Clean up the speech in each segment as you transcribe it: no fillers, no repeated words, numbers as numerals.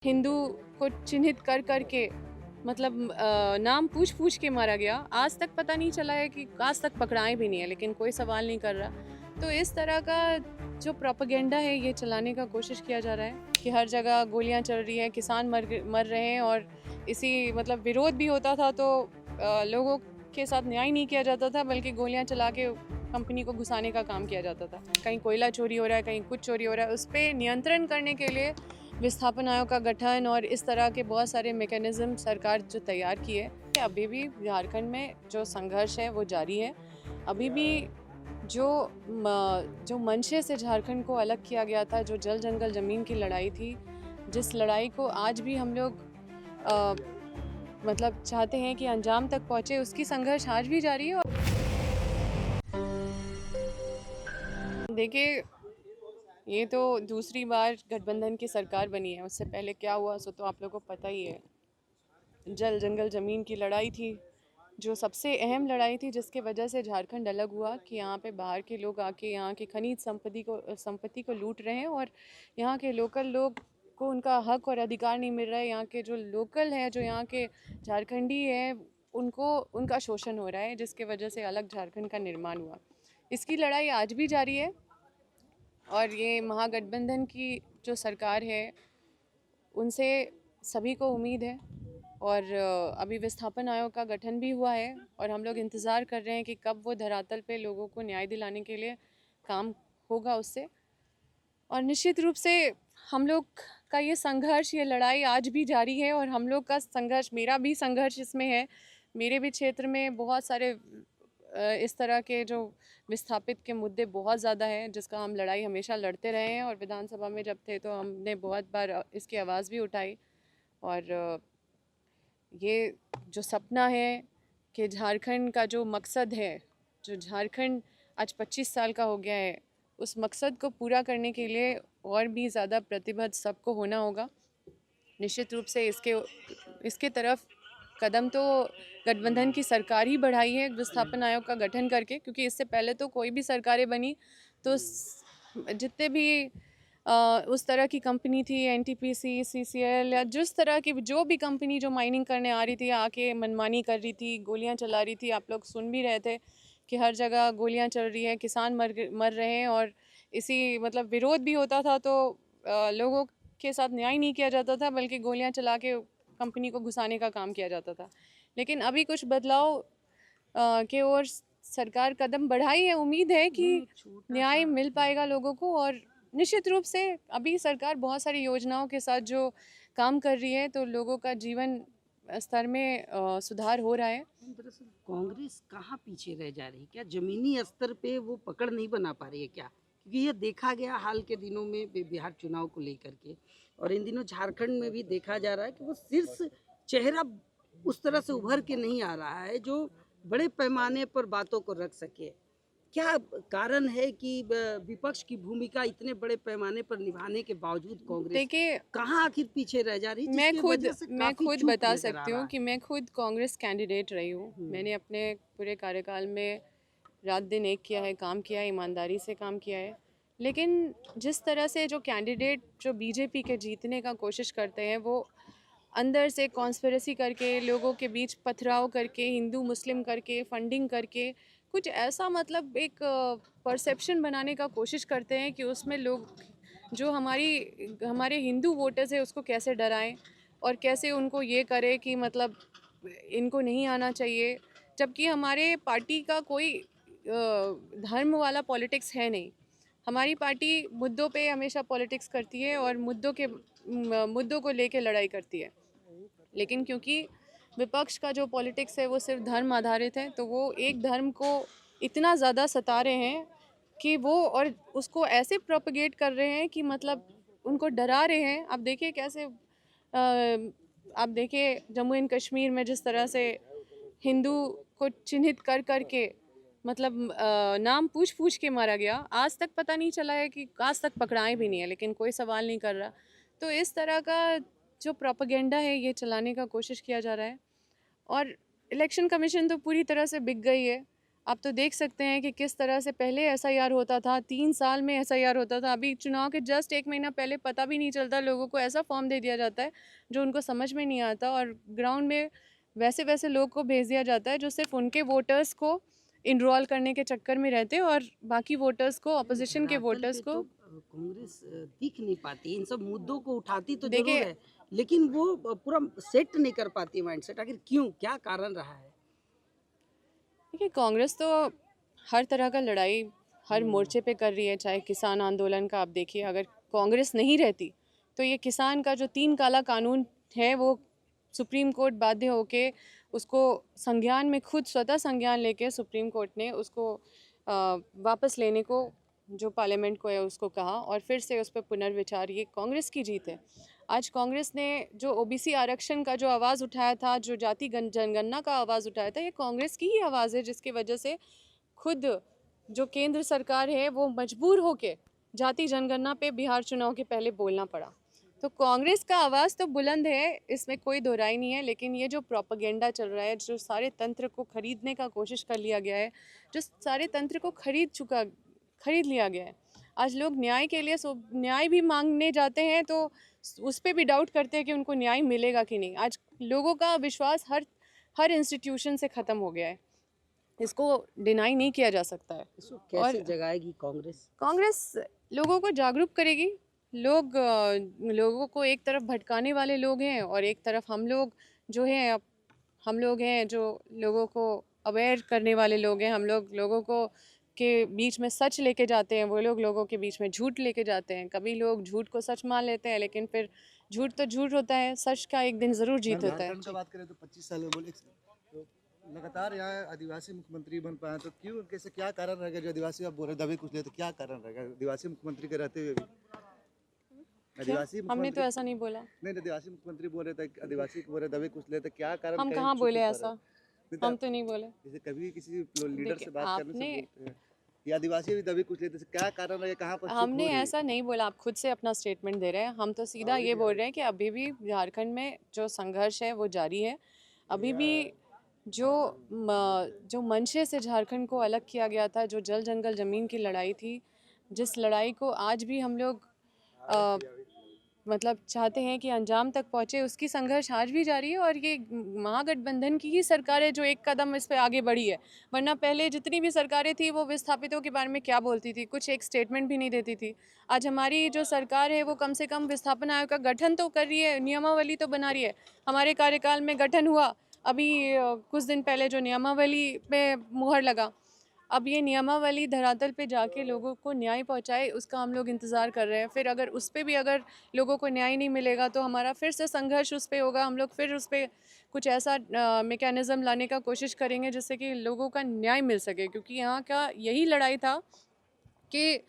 हिंदू को चिन्हित कर करके मतलब नाम पूछ पूछ के मारा गया। आज तक पता नहीं चला है कि आज तक पकड़ाए भी नहीं है, लेकिन कोई सवाल नहीं कर रहा। तो इस तरह का जो प्रोपेगेंडा है ये चलाने का कोशिश किया जा रहा है कि हर जगह गोलियां चल रही हैं, किसान मर रहे हैं और इसी मतलब विरोध भी होता था तो लोगों के साथ न्याय नहीं किया जाता था, बल्कि गोलियां चला के कंपनी को घुसाने का काम किया जाता था। कहीं कोयला चोरी हो रहा है, कहीं कुछ चोरी हो रहा है, उस पर नियंत्रण करने के लिए विस्थापन आयोग का गठन और इस तरह के बहुत सारे मैकेनिज्म सरकार जो तैयार की है। अभी भी झारखंड में जो संघर्ष है वो जारी है। अभी भी जो जो मंशे से झारखंड को अलग किया गया था, जो जल जंगल ज़मीन की लड़ाई थी, जिस लड़ाई को आज भी हम लोग मतलब चाहते हैं कि अंजाम तक पहुँचे, उसकी संघर्ष आज भी जारी है। देखिए, ये तो दूसरी बार गठबंधन की सरकार बनी है। उससे पहले क्या हुआ सो तो आप लोगों को पता ही है। जल जंगल ज़मीन की लड़ाई थी, जो सबसे अहम लड़ाई थी, जिसके वजह से झारखंड अलग हुआ कि यहाँ पे बाहर के लोग आके यहाँ की खनिज संपत्ति को लूट रहे हैं और यहाँ के लोकल लोग को उनका हक और अधिकार नहीं मिल रहा है। यहाँ के जो लोकल हैं, जो यहाँ के झारखंडी हैं, उनको उनका शोषण हो रहा है, जिसके वजह से अलग झारखंड का निर्माण हुआ। इसकी लड़ाई आज भी जारी है और ये महागठबंधन की जो सरकार है उनसे सभी को उम्मीद है। और अभी विस्थापन आयोग का गठन भी हुआ है और हम लोग इंतज़ार कर रहे हैं कि कब वो धरातल पे लोगों को न्याय दिलाने के लिए काम होगा उससे। और निश्चित रूप से हम लोग का ये संघर्ष, ये लड़ाई आज भी जारी है और हम लोग का संघर्ष, मेरा भी संघर्ष इसमें है। मेरे भी क्षेत्र में बहुत सारे इस तरह के जो विस्थापित के मुद्दे बहुत ज़्यादा हैं, जिसका हम लड़ाई हमेशा लड़ते रहे हैं और विधानसभा में जब थे तो हमने बहुत बार इसकी आवाज़ भी उठाई। और ये जो सपना है कि झारखंड का जो मकसद है, जो झारखंड आज 25 साल का हो गया है, उस मकसद को पूरा करने के लिए और भी ज़्यादा प्रतिबद्ध सबको होना होगा। निश्चित रूप से इसके तरफ कदम तो गठबंधन की सरकार ही बढ़ाई है विस्थापन आयोग का गठन करके, क्योंकि इससे पहले तो कोई भी सरकारें बनी तो जितने भी उस तरह की कंपनी थी, एनटीपीसी, सीसीएल या जिस तरह की जो भी कंपनी जो माइनिंग करने आ रही थी, आके मनमानी कर रही थी, गोलियां चला रही थी। आप लोग सुन भी रहे थे कि हर जगह गोलियां चल रही हैं, किसान मर रहे हैं और इसी मतलब विरोध भी होता था तो लोगों के साथ न्याय नहीं किया जाता था, बल्कि गोलियां चला के कंपनी को घुसाने का काम किया जाता था। लेकिन अभी कुछ बदलाव के ओर सरकार कदम बढ़ाई है। उम्मीद है कि न्याय मिल पाएगा लोगों को और निश्चित रूप से अभी सरकार बहुत सारी योजनाओं के साथ जो काम कर रही है तो लोगों का जीवन स्तर में सुधार हो रहा है। दरअसल कांग्रेस कहाँ पीछे रह जा रही, क्या जमीनी स्तर पे वो पकड़ नहीं बना पा रही है क्या? क्योंकि ये देखा गया हाल के दिनों में बिहार चुनाव को लेकर के, और इन दिनों झारखंड में भी देखा जा रहा है कि वो शीर्ष चेहरा उस तरह से उभर के नहीं आ रहा है जो बड़े पैमाने पर बातों को रख सके। क्या कारण है कि विपक्ष की भूमिका इतने बड़े पैमाने पर निभाने के बावजूद कांग्रेस देखिए, कहाँ आखिर पीछे रह जा रही है, मैं जिसकी खुद वजह से मैं काफी खुद चूक बता नजर आ सकती रहा हूँ है? कि मैं खुद कांग्रेस कैंडिडेट रही हूँ। मैंने अपने पूरे कार्यकाल में रात दिन एक किया है, काम किया है, ईमानदारी से काम किया है। लेकिन जिस तरह से जो कैंडिडेट जो बीजेपी के जीतने का कोशिश करते हैं, वो अंदर से कॉन्स्पिरेसी करके, लोगों के बीच पथराव करके, हिंदू मुस्लिम करके, फंडिंग करके, कुछ ऐसा मतलब एक परसेप्शन बनाने का कोशिश करते हैं कि उसमें लोग जो हमारे हिंदू वोटर्स है उसको कैसे डराएं और कैसे उनको ये करे कि मतलब इनको नहीं आना चाहिए। जबकि हमारे पार्टी का कोई धर्म वाला पॉलिटिक्स है नहीं। हमारी पार्टी मुद्दों पे हमेशा पॉलिटिक्स करती है और मुद्दों को लेके लड़ाई करती है। लेकिन क्योंकि विपक्ष का जो पॉलिटिक्स है वो सिर्फ धर्म आधारित है, तो वो एक धर्म को इतना ज़्यादा सता रहे हैं कि वो और उसको ऐसे प्रोपेगेट कर रहे हैं कि मतलब उनको डरा रहे हैं। आप देखिए कैसे आप देखिए जम्मू एंड कश्मीर में जिस तरह से हिंदू को चिन्हित कर करके मतलब नाम पूछ पूछ के मारा गया। आज तक पता नहीं चला है कि आज तक पकड़ाए भी नहीं है, लेकिन कोई सवाल नहीं कर रहा। तो इस तरह का जो प्रोपेगेंडा है ये चलाने का कोशिश किया जा रहा है और इलेक्शन कमीशन तो पूरी तरह से बिक गई है। आप तो देख सकते हैं कि किस तरह से पहले एसआईआर होता था, 3 साल में एसआईआर होता था। अभी चुनाव के जस्ट 1 महीना पहले पता भी नहीं चलता, लोगों को ऐसा फॉर्म दे दिया जाता है जो उनको समझ में नहीं आता, और ग्राउंड में वैसे वैसे लोग को भेज दिया जाता है जो सिर्फ उनके वोटर्स को इनरोल करने के चक्कर में रहते हैं, और बाकी वोटर्स को, अपोजिशन के धरातल वोटर्स पे को। तो कांग्रेस दिख नहीं पाती, इन सब मुद्दों को उठाती तो जरूर देखिए है, लेकिन वो पूरा सेट नहीं कर पाती माइंडसेट। आखिर क्यों, क्या कारण रहा है? देखिए, कांग्रेस तो हर तरह का लड़ाई हर मोर्चे पे कर रही है, चाहे किसान आंदोलन का आप देखिए, अगर कांग्रेस नहीं रहती तो ये किसान का जो 3 काला कानून है वो सुप्रीम कोर्ट बाध्य होके उसको संज्ञान में, खुद स्वतः संज्ञान लेके सुप्रीम कोर्ट ने उसको वापस लेने को जो पार्लियामेंट को है उसको कहा, और फिर से उस पर पुनर्विचार, ये कांग्रेस की जीत है। आज कांग्रेस ने जो ओबीसी आरक्षण का जो आवाज़ उठाया था, जो जाति जनगणना का आवाज़ उठाया था, ये कांग्रेस की ही आवाज़ है, जिसकी वजह से खुद जो केंद्र सरकार है वो मजबूर होके जाति जनगणना पे बिहार चुनाव के पहले बोलना पड़ा। तो कांग्रेस का आवाज़ तो बुलंद है, इसमें कोई दो राय नहीं है, लेकिन ये जो प्रोपेगेंडा चल रहा है, जो सारे तंत्र को खरीदने का कोशिश कर लिया गया है, जो सारे तंत्र को खरीद लिया गया है। आज लोग न्याय के लिए न्याय भी मांगने जाते हैं तो उस पर भी डाउट करते हैं कि उनको न्याय मिलेगा कि नहीं। आज लोगों का विश्वास हर इंस्टीट्यूशन से ख़त्म हो गया है, इसको डिनाई नहीं किया जा सकता है। इसको और कैसे जगाएगी कांग्रेस? कांग्रेस लोगों को जागरूक करेगी। लोगों को एक तरफ भटकाने वाले लोग हैं और एक तरफ हम लोग जो हैं, अब हम लोग हैं जो लोगों को अवेयर करने वाले लोग हैं। हम लोग लोगों को के बीच में सच लेके जाते हैं, वो लोग लोगों के बीच में झूठ लेके जाते हैं। कभी लोग झूठ को सच मान लेते हैं, लेकिन फिर झूठ तो झूठ होता है, सच का एक दिन ज़रूर जीत होता है। झारखंड का बात करें तो 25 साल में बोले तो लगातार यहाँ आदिवासी मुख्यमंत्री बन पाए, तो क्यों, कैसे, क्या कारण रहेगा? जो आदिवासी आप बोल रहे दबे कुचले, तो क्या कारण रहेगा आदिवासी मुख्यमंत्री के रहते हुए भी? आदिवासी हमने तो मुख्यमंत्री ऐसा नहीं बोला। नहीं, आदिवासी मुख्यमंत्री बोल रहे थे, आदिवासी को बोल रहे दबे कुचले, तो क्या कारण? हम कहीं कहाँ छुप बोले छुपा ऐसा? रहा है? नहीं तो हम तो नहीं बोले। जैसे कभी किसी लीडर से देखिए, बात करने से आपने बोलते हैं कि आदिवासी भी दबे कुचले, तो क्या कारण रहेगा, कहाँ पर चुप हमने हो रही है? ऐसा नहीं बोला, आप खुद से अपना स्टेटमेंट दे रहे हैं। हम तो सीधा ये बोल रहे हैं कि अभी भी झारखंड में जो संघर्ष है वो जारी है। अभी भी जो मंशे से झारखंड को अलग किया गया था, जो जल जंगल ज़मीन की लड़ाई थी, जिस लड़ाई को आज भी हम लोग अ, मतलब चाहते हैं कि अंजाम तक पहुँचे, उसकी संघर्ष आज भी जारी है। और ये महागठबंधन की ही सरकार है जो एक कदम इस पे आगे बढ़ी है, वरना पहले जितनी भी सरकारें थी वो विस्थापितों के बारे में क्या बोलती थी, कुछ एक स्टेटमेंट भी नहीं देती थी। आज हमारी जो सरकार है वो कम से कम विस्थापन आयोग का गठन तो कर रही है, नियमावली तो बना रही है। हमारे कार्यकाल में गठन हुआ, अभी कुछ दिन पहले जो नियमावली पे मुहर लगा, अब ये नियमावली धरातल पे जाके लोगों को न्याय पहुंचाए, उसका हम लोग इंतज़ार कर रहे हैं। फिर अगर उस पे भी अगर लोगों को न्याय नहीं मिलेगा तो हमारा फिर से संघर्ष उस पे होगा। हम लोग फिर उस पे कुछ ऐसा मैकेनिज़्म लाने का कोशिश करेंगे जिससे कि लोगों का न्याय मिल सके, क्योंकि यहाँ का यही लड़ाई था कि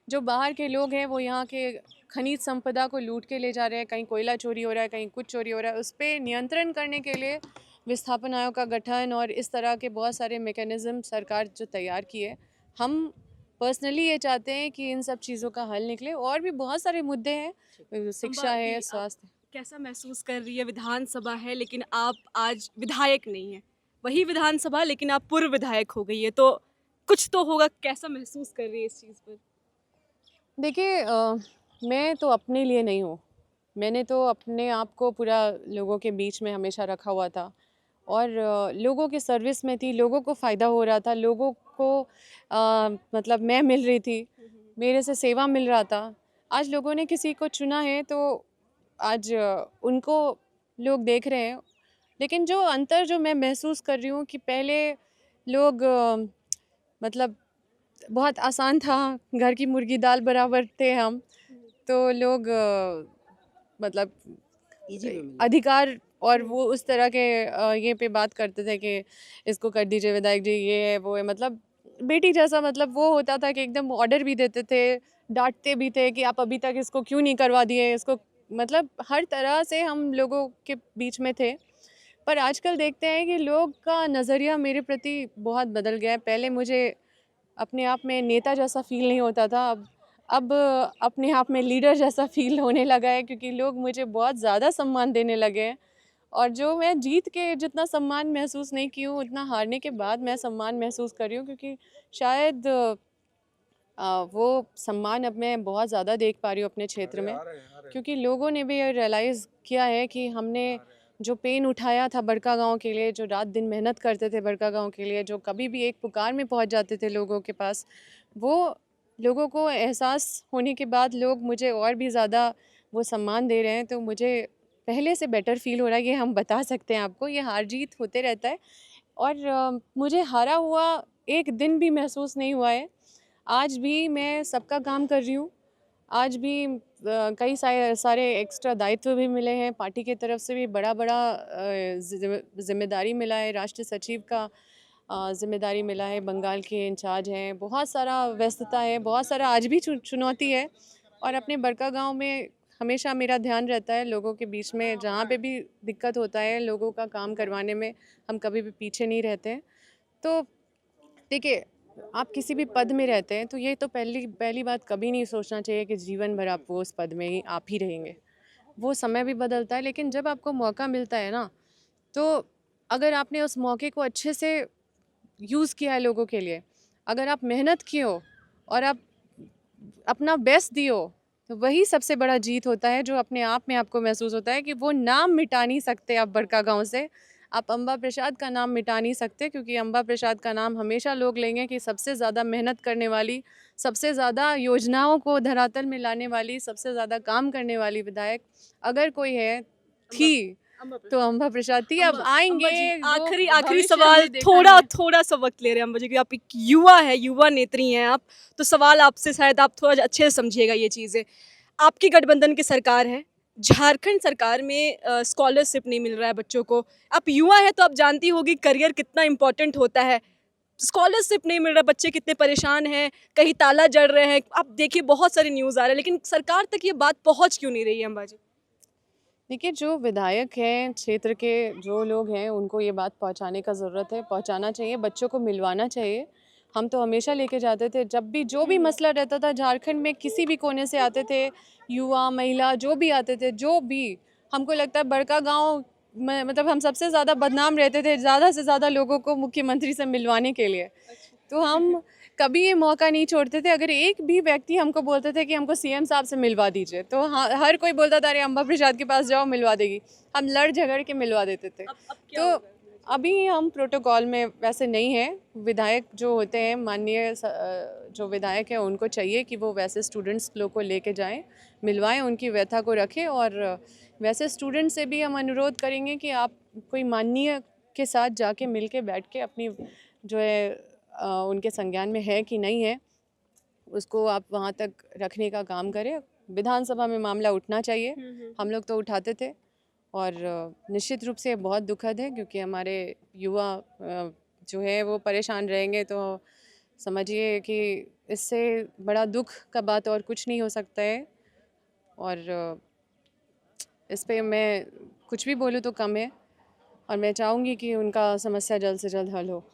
जो बाहर के लोग हैं वो यहाँ के खनिज संपदा को लूट के ले जा रहे हैं, कहीं कोयला चोरी हो रहा है, कहीं कुछ चोरी हो रहा है। उस पर नियंत्रण करने के लिए विस्थापन आयोग का गठन और इस तरह के बहुत सारे मैकेनिज़्म सरकार जो तैयार की है। हम पर्सनली ये चाहते हैं कि इन सब चीज़ों का हल निकले। और भी बहुत सारे मुद्दे हैं, शिक्षा अम्बा दी, है, आप स्वास्थ्य। कैसा महसूस कर रही है? विधानसभा है लेकिन आप आज विधायक नहीं हैं, वही विधानसभा लेकिन आप पूर्व विधायक हो गई है, तो कुछ तो होगा। कैसा महसूस कर रही है इस चीज़ पर? देखिए, मैं तो अपने लिए नहीं हूँ, मैंने तो अपने आप को पूरा लोगों के बीच में हमेशा रखा हुआ था और लोगों की सर्विस में थी, लोगों को फ़ायदा हो रहा था, लोगों को मतलब मैं मिल रही थी, मेरे से सेवा मिल रहा था। आज लोगों ने किसी को चुना है तो आज उनको लोग देख रहे हैं। लेकिन जो अंतर जो मैं महसूस कर रही हूँ कि पहले लोग मतलब बहुत आसान था, घर की मुर्गी दाल बराबर थे हम, तो लोग मतलब इजी में मिल अधिकार और वो उस तरह के ये पे बात करते थे कि इसको कर दीजिए विधायक जी, ये है वो है, मतलब बेटी जैसा। मतलब वो होता था कि एकदम ऑर्डर भी देते थे, डांटते भी थे कि आप अभी तक इसको क्यों नहीं करवा दिए, इसको, मतलब हर तरह से हम लोगों के बीच में थे। पर आजकल देखते हैं कि लोग का नज़रिया मेरे प्रति बहुत बदल गया है। पहले मुझे अपने आप में नेता जैसा फ़ील नहीं होता था, अब अपने आप में लीडर जैसा फ़ील होने लगा है, क्योंकि लोग मुझे बहुत ज़्यादा सम्मान देने लगे हैं। और जो मैं जीत के जितना सम्मान महसूस नहीं की हूँ, उतना हारने के बाद मैं सम्मान महसूस कर रही हूँ, क्योंकि शायद वो सम्मान अब मैं बहुत ज़्यादा देख पा रही हूँ अपने क्षेत्र में, क्योंकि लोगों ने भी ये रियलाइज़ किया है कि हमने जो पेन उठाया था बड़का गांव के लिए, जो रात दिन मेहनत करते थे बड़का गांव के लिए, जो कभी भी एक पुकार में पहुंच जाते थे लोगों के पास, वो लोगों को एहसास होने के बाद लोग मुझे और भी ज़्यादा वो सम्मान दे रहे हैं। तो मुझे पहले से बेटर फील हो रहा है, ये हम बता सकते हैं आपको। ये हार जीत होते रहता है, और मुझे हारा हुआ एक दिन भी महसूस नहीं हुआ है। आज भी मैं सबका काम कर रही हूँ। आज भी कई सारे एक्स्ट्रा दायित्व भी मिले हैं, पार्टी की तरफ से भी बड़ा जिम्मेदारी मिला है, राष्ट्रीय सचिव का जिम्मेदारी मिला है, बंगाल के इंचार्ज हैं, बहुत सारा व्यस्तता है, बहुत सारा आज भी चुनौती है। और अपने बड़का गांव में हमेशा मेरा ध्यान रहता है लोगों के बीच में, जहाँ पे भी दिक्कत होता है लोगों का काम करवाने में, हम कभी भी पीछे नहीं रहते हैं। तो देखिए, आप किसी भी पद में रहते हैं तो ये तो पहली पहली बात कभी नहीं सोचना चाहिए कि जीवन भर आप वो उस पद में ही आप ही रहेंगे। वो समय भी बदलता है, लेकिन जब आपको मौका मिलता है ना, तो अगर आपने उस मौके को अच्छे से यूज़ किया है लोगों के लिए, अगर आप मेहनत किए हो और आप अपना बेस्ट दियो, तो वही सबसे बड़ा जीत होता है, जो अपने आप में आपको महसूस होता है कि वो नाम मिटा नहीं सकते आप बड़का गांव से। आप अम्बा प्रसाद का नाम मिटा नहीं सकते, क्योंकि अम्बा प्रसाद का नाम हमेशा लोग लेंगे कि सबसे ज़्यादा मेहनत करने वाली, सबसे ज़्यादा योजनाओं को धरातल में लाने वाली, सबसे ज़्यादा काम करने वाली विधायक अगर कोई है थी तो अम्बा प्रसाद थी। अब अम्बा आएंगे जी, वो आखिरी भविष्य सवाल, हमने देखा थोड़ा नहीं है। थोड़ा सा वक्त ले रहे हैं अम्बा जी, क्योंकि आप एक युवा है, युवा नेत्री हैं आप, तो सवाल आपसे शायद आप थोड़ा अच्छे से समझिएगा ये चीज़ें। आपकी गठबंधन की सरकार है, झारखंड सरकार में स्कॉलरशिप नहीं मिल रहा है बच्चों को। आप युवा हैं तो आप जानती होगी करियर कितना इंपॉर्टेंट होता है। स्कॉलरशिप नहीं मिल रहा, बच्चे कितने परेशान हैं, कहीं ताला जड़ रहे हैं। आप देखिए बहुत सारे न्यूज़ आ रहे हैं, लेकिन सरकार तक ये बात पहुँच क्यों नहीं रही है अम्बा जी? देखिए, जो विधायक हैं, क्षेत्र के जो लोग हैं, उनको ये बात पहुंचाने का ज़रूरत है, पहुंचाना चाहिए, बच्चों को मिलवाना चाहिए। हम तो हमेशा लेके जाते थे, जब भी जो भी मसला रहता था झारखंड में, किसी भी कोने से आते थे, युवा, महिला, जो भी आते थे, जो भी, हमको लगता है बड़का गांव में मतलब हम सबसे ज़्यादा बदनाम रहते थे, ज़्यादा से ज़्यादा लोगों को मुख्यमंत्री से मिलवाने के लिए। तो हम कभी ये मौका नहीं छोड़ते थे। अगर एक भी व्यक्ति हमको बोलते थे कि हमको सीएम साहब से मिलवा दीजिए, तो हाँ, हर कोई बोलता था अरे अम्बा प्रसाद के पास जाओ, मिलवा देगी। हम लड़ झगड़ के मिलवा देते थे। अब क्या तो होगा? अभी हम प्रोटोकॉल में वैसे नहीं हैं। विधायक जो होते हैं, माननीय जो विधायक हैं, उनको चाहिए कि वो वैसे स्टूडेंट्स लोग को लेके जाएं, मिलवाएं, उनकी व्यथा को रखें। और वैसे स्टूडेंट से भी हम अनुरोध करेंगे कि आप कोई माननीय के साथ जाके मिल के बैठ के अपनी जो है उनके संज्ञान में है कि नहीं है, उसको आप वहाँ तक रखने का काम करें। विधानसभा में मामला उठना चाहिए, हम लोग तो उठाते थे। और निश्चित रूप से बहुत दुखद है, क्योंकि हमारे युवा जो है वो परेशान रहेंगे, तो समझिए कि इससे बड़ा दुख का बात और कुछ नहीं हो सकता है। और इस पे मैं कुछ भी बोलूँ तो कम है, और मैं चाहूँगी कि उनका समस्या जल्द से जल्द हल हो।